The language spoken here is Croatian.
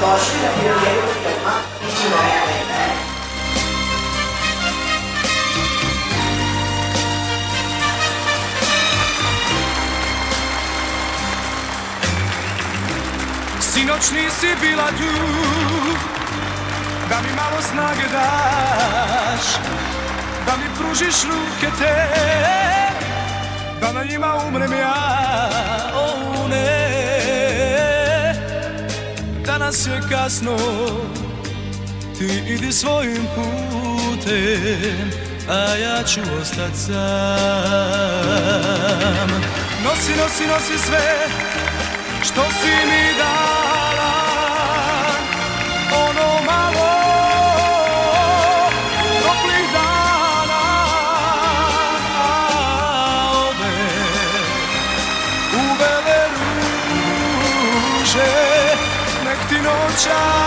dobrodošli na premijeru filma Iđi mene. Sinoć nisi bila tu, da mi malo snage daš, da mi pružiš ruke te, da na njima umrem ja, o ne. Danas je kasno, ti idi svojim putem, a ja ću ostat sam. Nosi, nosi, nosi sve što si mi dala, ono malo toplih dana, ove uvele ruže, nek ti noća